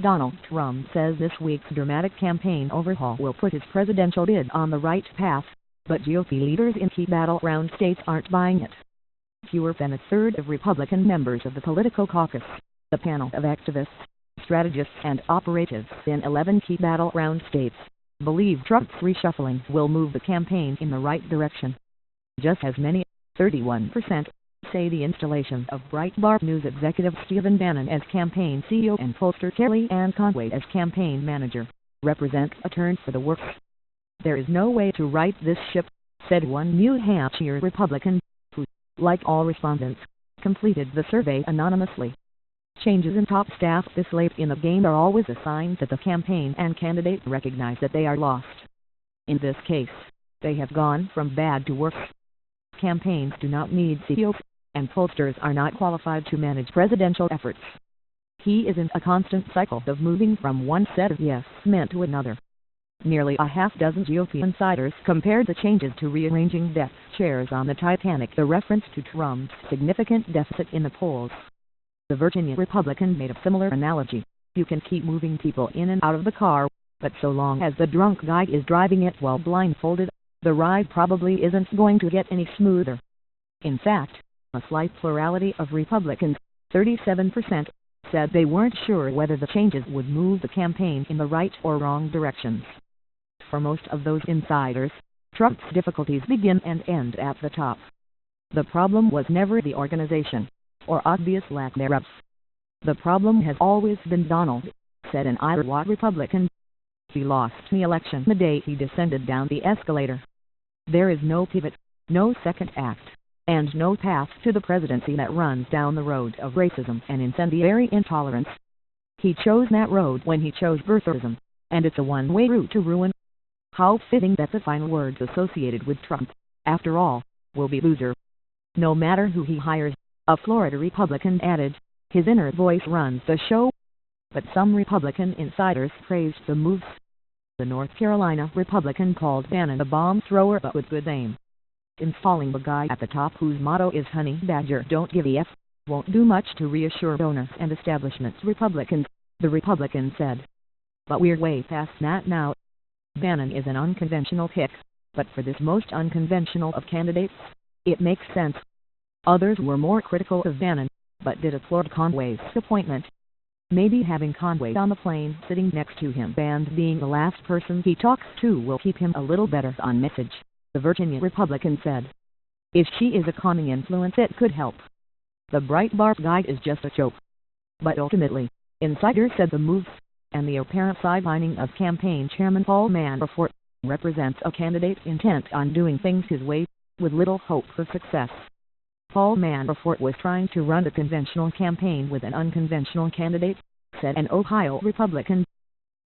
Donald Trump says this week's dramatic campaign overhaul will put his presidential bid on the right path, but GOP leaders in key battleground states aren't buying it. Fewer than a third of Republican members of the political caucus, the panel of activists, strategists and operatives in 11 key battleground states, believe Trump's reshuffling will move the campaign in the right direction. Just as many, 31%, say the installation of Breitbart News executive Stephen Bannon as campaign CEO and pollster Kellyanne Conway as campaign manager represent a turn for the worse. There is no way to right this ship, said one New Hampshire Republican, who, like all respondents, completed the survey anonymously. Changes in top staff this late in the game are always a sign that the campaign and candidate recognize that they are lost. In this case, they have gone from bad to worse. Campaigns do not need CEOs, and pollsters are not qualified to manage presidential efforts. He is in a constant cycle of moving from one set of yes men to another. Nearly a half dozen GOP insiders compared the changes to rearranging deck chairs on the Titanic, the reference to Trump's significant deficit in the polls. The Virginia Republican made a similar analogy. You can keep moving people in and out of the car, but so long as the drunk guy is driving it while blindfolded, the ride probably isn't going to get any smoother. In fact, a slight plurality of Republicans, 37%, said they weren't sure whether the changes would move the campaign in the right or wrong directions. For most of those insiders, Trump's difficulties begin and end at the top. The problem was never the organization, or obvious lack thereof. The problem has always been Donald, said an Iowa Republican. He lost the election the day he descended down the escalator. There is no pivot, no second act, and no path to the presidency that runs down the road of racism and incendiary intolerance. He chose that road when he chose birtherism, and it's a one-way route to ruin. How fitting that the final words associated with Trump, after all, will be loser. No matter who he hires, a Florida Republican added, his inner voice runs the show. But some Republican insiders praised the moves. The North Carolina Republican called Bannon a bomb thrower but with good aim. Installing the guy at the top whose motto is Honey Badger Don't Give a F won't do much to reassure donors and establishment Republicans, the Republican said. But we're way past that now. Bannon is an unconventional pick, but for this most unconventional of candidates, it makes sense. Others were more critical of Bannon, but did applaud Conway's appointment. Maybe having Conway on the plane sitting next to him and being the last person he talks to will keep him a little better on message, the Virginia Republican said. If she is a calming influence, it could help. The Breitbart guide is just a joke. But ultimately, insiders said the moves, and the apparent sidelining of campaign chairman Paul Manafort, represents a candidate intent on doing things his way, with little hope for success. Paul Manafort was trying to run a conventional campaign with an unconventional candidate, said an Ohio Republican.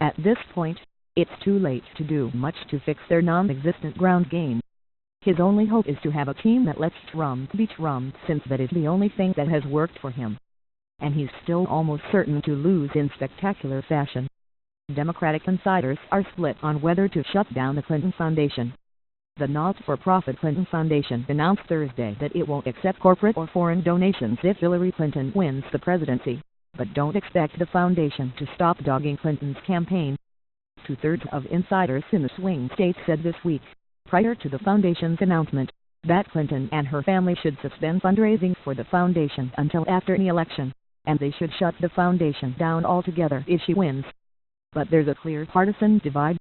At this point, it's too late to do much to fix their non-existent ground game. His only hope is to have a team that lets Trump be Trump, since that is the only thing that has worked for him. And he's still almost certain to lose in spectacular fashion. Democratic insiders are split on whether to shut down the Clinton Foundation. The not-for-profit Clinton Foundation announced Thursday that it won't accept corporate or foreign donations if Hillary Clinton wins the presidency, but don't expect the foundation to stop dogging Clinton's campaign. Two-thirds of insiders in the swing states said this week, prior to the foundation's announcement, that Clinton and her family should suspend fundraising for the foundation until after the election, and they should shut the foundation down altogether if she wins. But there's a clear partisan divide.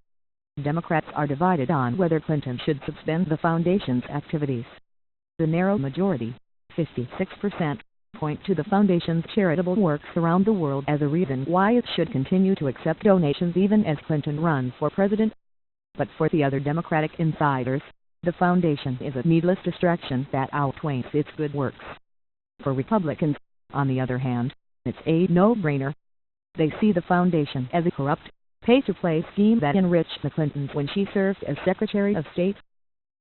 Democrats are divided on whether Clinton should suspend the foundation's activities. The narrow majority, 56%, point to the foundation's charitable works around the world as a reason why it should continue to accept donations even as Clinton runs for president. But for the other Democratic insiders, the foundation is a needless distraction that outweighs its good works. For Republicans, on the other hand, it's a no-brainer. They see the foundation as a corrupt, pay-to-play scheme that enriched the Clintons when she served as Secretary of State.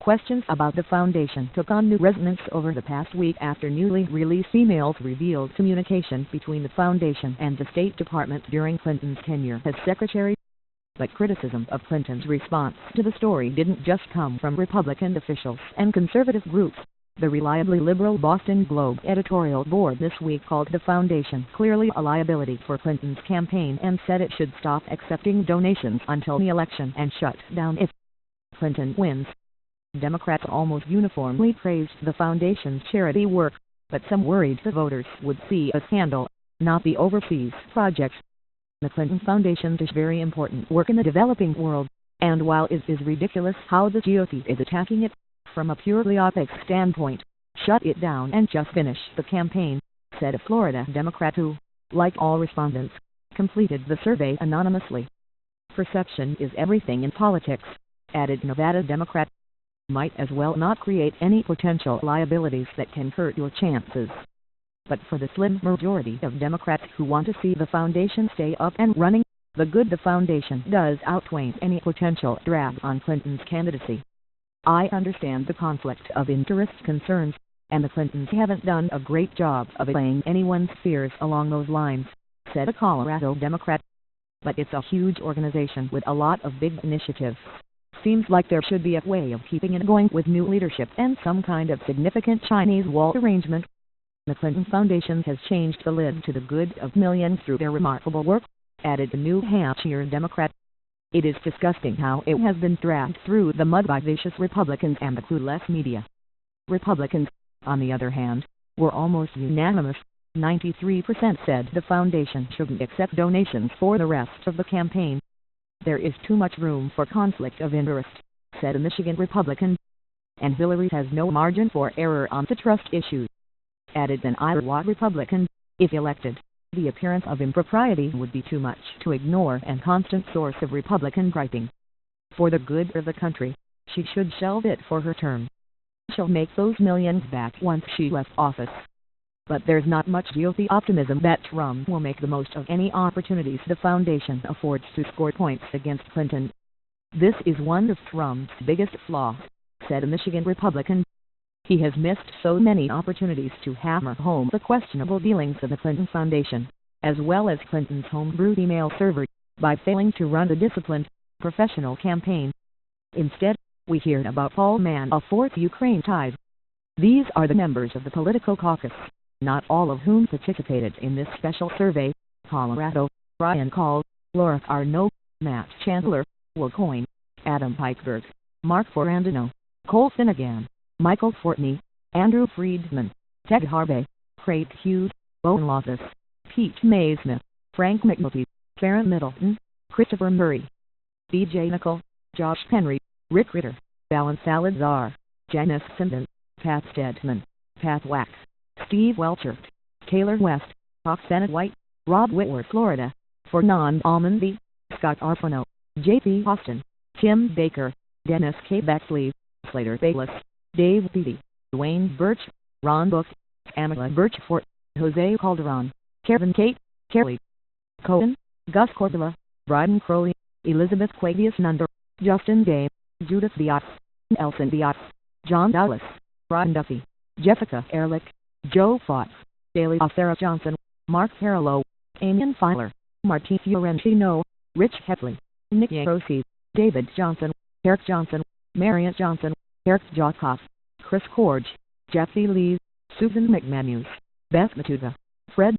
Questions about the foundation took on new resonance over the past week after newly released emails revealed communication between the foundation and the State Department during Clinton's tenure as Secretary. But criticism of Clinton's response to the story didn't just come from Republican officials and conservative groups. The reliably liberal Boston Globe editorial board this week called the foundation clearly a liability for Clinton's campaign and said it should stop accepting donations until the election and shut down if Clinton wins. Democrats almost uniformly praised the foundation's charity work, but some worried the voters would see a scandal, not the overseas projects. The Clinton Foundation does very important work in the developing world, and while it is ridiculous how the GOP is attacking it, from a purely optics standpoint, shut it down and just finish the campaign, said a Florida Democrat who, like all respondents, completed the survey anonymously. Perception is everything in politics, added Nevada Democrat. Might as well not create any potential liabilities that can hurt your chances. But for the slim majority of Democrats who want to see the foundation stay up and running, the good the foundation does outweigh any potential drag on Clinton's candidacy. I understand the conflict of interest concerns, and the Clintons haven't done a great job of allaying anyone's fears along those lines, said a Colorado Democrat. But it's a huge organization with a lot of big initiatives. Seems like there should be a way of keeping it going with new leadership and some kind of significant Chinese wall arrangement. The Clinton Foundation has changed the lid to the good of millions through their remarkable work, added the New Hampshire Democrat. It is disgusting how it has been dragged through the mud by vicious Republicans and the clueless media. Republicans, on the other hand, were almost unanimous. 93% said the foundation shouldn't accept donations for the rest of the campaign. There is too much room for conflict of interest, said a Michigan Republican. And Hillary has no margin for error on the trust issue, added an Iowa Republican. If elected, the appearance of impropriety would be too much to ignore and constant source of Republican griping. For the good of the country, she should shelve it for her term. She'll make those millions back once she left office. But there's not much GOP optimism that Trump will make the most of any opportunities the foundation affords to score points against Clinton. This is one of Trump's biggest flaws, said a Michigan Republican. He has missed so many opportunities to hammer home the questionable dealings of the Clinton Foundation, as well as Clinton's homebrewed email server, by failing to run a disciplined, professional campaign. Instead, we hear about Paul Manafort's Ukraine ties. These are the members of the political caucus, not all of whom participated in this special survey. Colorado, Brian Call, Laura Arno, Matt Chandler, Will Coyne, Adam Pikeberg, Mark Ferrandino, Cole Finnegan, Michael Fortney, Andrew Friedman, Ted Harvey, Craig Hughes, Owen Loftus, Pete Maysmith, Frank McNulty, Farron Middleton, Christopher Murray, B.J. Nickel, Josh Penry, Rick Ritter, Alan Salazar, Janice Sinden, Pat Stedman, Pat Wax, Steve Welchert, Taylor West, Roxana White, Rob Whitworth, Florida, Fernand Almondy, Scott Arfano, J.P. Austin, Tim Baker, Dennis K. Bexley, Slater Bayless, Dave Beatty, Dwayne Birch, Ron Book, Amila Birchfort, Jose Calderon, Kevin Kate, Kelly Cohen, Gus Cordova, Brian Crowley, Elizabeth Quavius Nunder, Justin Day, Judith Diaz, Elson Diaz, John Dallas, Brian Duffy, Jessica Ehrlich, Joe Fox, Daley Sarah Johnson, Mark Harlow, Amian Filer, Martin Fiorentino, Rich Hepley, Nick Rossi, David Johnson, Eric Johnson, Marion Johnson, Eric Jokoff, Chris Corge, Jeffy Lee, Susan McManus, Beth Matuga, Fred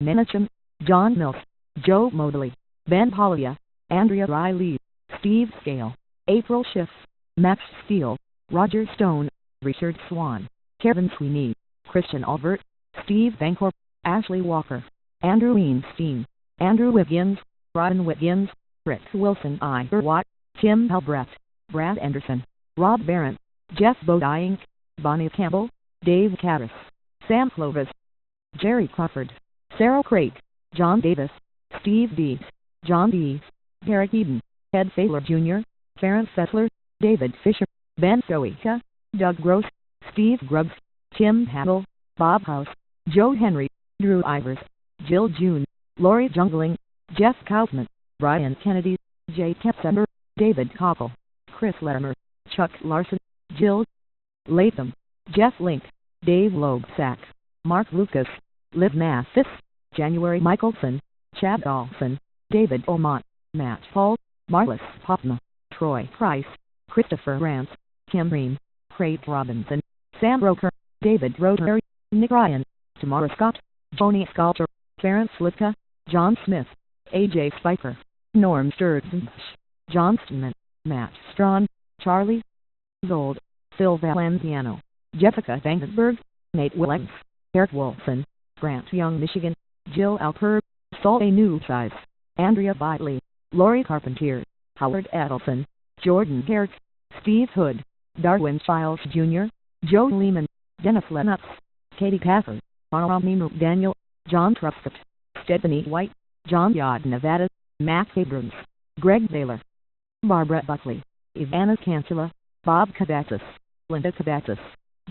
Menachem, John Mills, Joe Mobley, Ben Pollia, Andrea Riley, Steve Scale, April Schiff, Max Steele, Roger Stone, Richard Swan, Kevin Sweeney, Christian Albert, Steve Bancorp, Ashley Walker, Andrew Weinstein, Andrew Wiggins, Robin Wiggins, Rick Wilson Ira Watt, Tim Halbrecht, Brad Anderson, Rob Barron, Jeff Bodine, Bonnie Campbell, Dave Karras, Sam Clovis, Jerry Crawford, Sarah Craig, John Davis, Steve Dees, John Dees, Derek Eden, Ed Failer Jr., Farron Fettler, David Fisher, Ben Soika, Doug Gross, Steve Grubbs, Tim Hattle, Bob House, Joe Henry, Drew Ivers, Jill June, Lori Jungling, Jeff Kaufman, Brian Kennedy, Jay Kepsember, David Cockle, Chris Larimer, Chuck Larson, Jill Latham, Jeff Link, Dave Loebsack, Mark Lucas, Liv Mathis, January Michelson, Chad Dawson, David Omont, Matt Paul, Marlis Popma, Troy Price, Christopher Rance, Kim Ream, Craig Robinson, Sam Roker, David Rotary, Nick Ryan, Tamara Scott, Joni Sculptor, Clarence Litka, John Smith, A.J. Spiker, Norm Sturgeon, John Steinman, Matt Strawn, Charlie Gold, Phil Valenziano, Jessica Vandenberg, Nate Willings, Eric Wolfson, Grant Young, Michigan, Jill Alper, Saul A. Newsize, Andrea Bitley, Lori Carpentier, Howard Edelson, Jordan Garrett, Steve Hood, Darwin Files Jr., Joe Lehman, Dennis Lennox, Katie Pafford, Arami Daniel, John Truscott, Stephanie White, John Yod Nevada, Matt Abrams, Greg Baylor, Barbara Buckley, Ivana Cancela, Bob Kabatis, Linda Kabatis,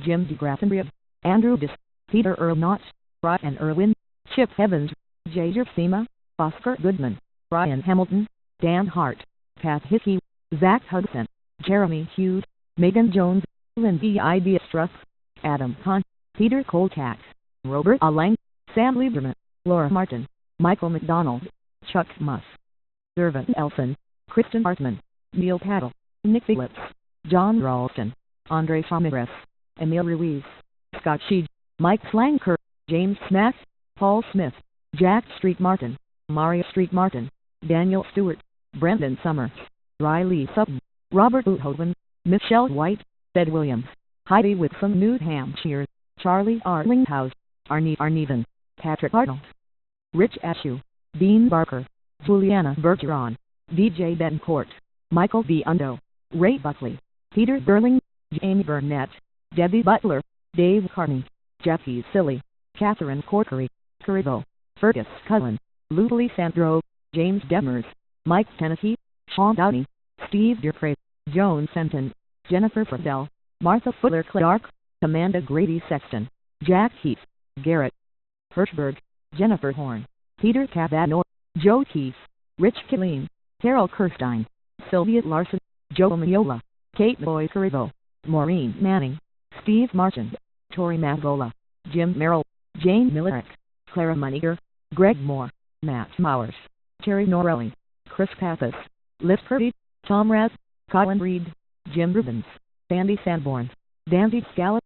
Jim DeGraffenbria, Andrew Dis, Peter Earl Knott, Brian Irwin, Chip Evans, Jader Sema, Oscar Goodman, Brian Hamilton, Dan Hart, Pat Hickey, Zach Hudson, Jeremy Hughes, Megan Jones, Lindy Idea Struck, Adam Kahn, Peter Koltak, Robert Alang, Sam Lieberman, Laura Martin, Michael McDonald, Chuck Muss, Irvin Elson, Kristen Hartman, Neil Paddle, Nick Phillips, John Ralston, Andre Ramirez, Emil Ruiz, Scott Sheed, Mike Slanker, James Smack, Paul Smith, Jack Street Martin, Mario Street Martin, Daniel Stewart, Brendan Summers, Riley Sutton, Robert Hoodwin, Michelle White, Ed Williams, Heidi Whitson, New Hampshire, Charlie Arlinghouse, Arnie Arneven, Patrick Arnold, Rich Ashew, Dean Barker, Juliana Bergeron, DJ Bencourt, Michael B. Undo, Ray Buckley, Peter Burling, Jamie Burnett, Debbie Butler, Dave Carney, Jackie Silly, Catherine Corkery, Caribo, Fergus Cullen, Lutley Sandro, James Demers, Mike Tennessee, Sean Downey, Steve Dupre, Joan Fenton, Jennifer Friedel, Martha Fuller Clark, Amanda Grady Sexton, Jack Heath, Garrett Hirschberg, Jennifer Horn, Peter Cavanaugh, Joe Keefe, Rich Killeen, Carol Kirstein, Sylvia Larson, Joe Miola, Kate Boy Caribo, Maureen Manning, Steve Marchand, Tori Magola, Jim Merrill, Jane Millerick, Clara Muniger, Greg Moore, Matt Mowers, Terry Norelli, Chris Pappas, Liv Purdy, Tom Raz, Colin Reed, Jim Rubens, Sandy Sanborn, Dandy Scallop,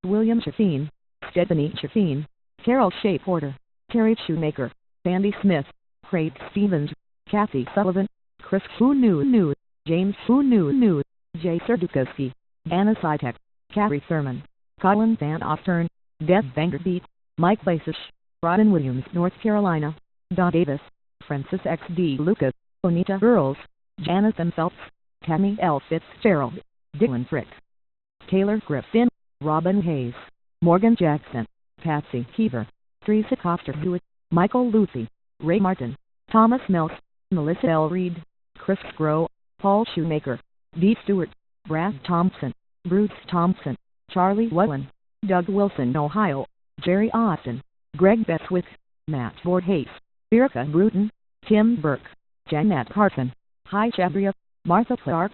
William Chaffeen, Stephanie Chaffeen, Carol Shea Porter, Terry Shoemaker, Sandy Smith, Craig Stevens, Kathy Sullivan, Chris Fu James Fu Jay Serdukoski, Anna Sitek, Carrie Thurman, Colin Van Ostern, Deb Vanderbeek, Mike Basish, Robin Williams, North Carolina, Don Davis, Francis X. D. Lucas, Onita Earls, Jonathan Phelps, Tammy L. Fitzgerald, Dylan Frick, Taylor Griffin, Robin Hayes, Morgan Jackson, Patsy Keever, Teresa Coster Hewitt, Michael Lucy, Ray Martin, Thomas Mills, Melissa L. Reed, Chris Grow, Paul Shoemaker, Dee Stewart, Brad Thompson, Bruce Thompson, Charlie Wellen, Doug Wilson, Ohio, Jerry Austin, Greg Beswick, Matt Voorhees, Erica Bruton, Tim Burke, Janet Carson, Hi Chabria, Martha Clark,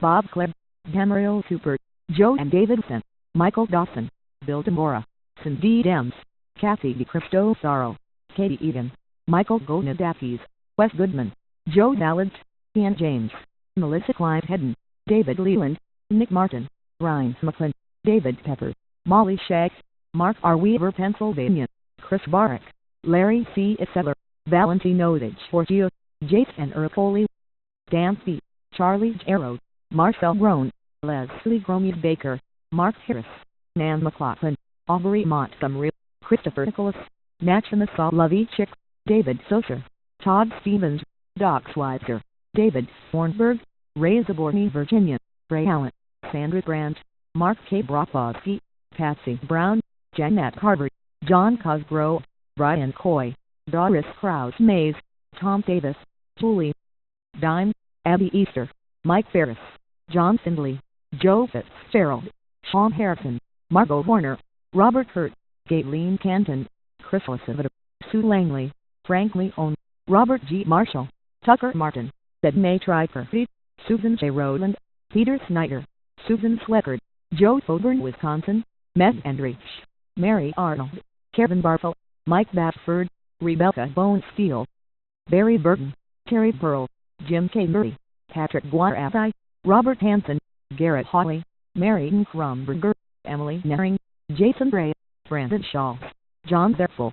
Bob Klebb, Damario Cooper, Joe and Davidson, Michael Dawson, Bill DeMora, Cindy Dems, Kathy DeCristofaro, Katie Egan, Michael Gonadakis, Wes Goodman, Joe Ballard, Ian James, Melissa Clyde Hedden, David Leland, Nick Martin, Ryan McClin, David Pepper, Molly Shack, Mark R. Weaver, Pennsylvania, Chris Barrick, Larry C. Isseller, Valentino Forgio, Jason Ercoli, Dan Fee, Charlie Jarrow, Marcel Groen, Leslie Gromit Baker, Mark Harris, Nan McLaughlin, Aubrey Montgomery, Christopher Nicholas, Maximus Loveychick, David Socher, Todd Stevens, Doc Schweitzer, David Thornburg, Ray Zaborny, Virginia, Ray Allen, Sandra Brandt, Mark K. Brofowski, Patsy Brown, Janet Carver, John Cosgrove, Brian Coy, Doris Krause Mays, Tom Davis, Julie Dime, Abby Easter, Mike Ferris, John Findley, Joe Fitzgerald, Sean Harrison, Margot Horner, Robert Hurt, Gayleen Canton, Chris Lasivita, Sue Langley, Frank Leone, Robert G. Marshall, Tucker Martin, Ed May Triker, Susan J. Rowland, Peter Snyder, Susan Sweckard, Joe Thoburn, Wisconsin, Meg Endrich, Mary Arnold, Kevin Barfel, Mike Batford, Rebecca Bone Steele, Barry Burton, Terry Pearl, Jim K. Murray, Patrick Guarafai, Robert Hansen, Garrett Hawley, Mary Krumberger, Emily Nehring, Jason Gray, Brandon Shaw, John Zerfel,